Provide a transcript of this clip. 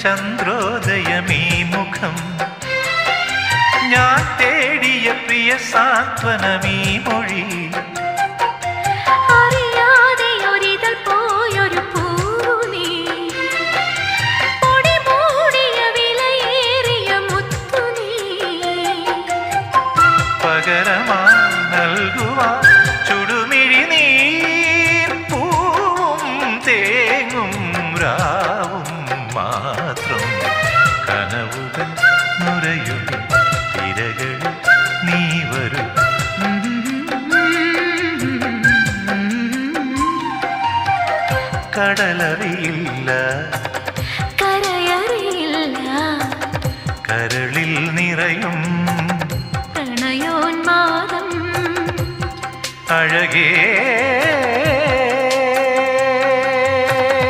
ചന്ദ്രോദയമീ മുഖം ഞാൻ തേടിയ പ്രിയ സാന്ത്വനമീ മൊഴി പകരമായി നൽകുവാൻ ചുടുമിഴി നീർ പൂവും തേങ്ങും രാവും മാത്രം കനവുകൾ നുരയും തിരകളിൽ നീ വരും കടലറിയില്ല കരയറിയില്ല കരളിൽ നിറയും പ്രണയോന്മാദം അഴകേ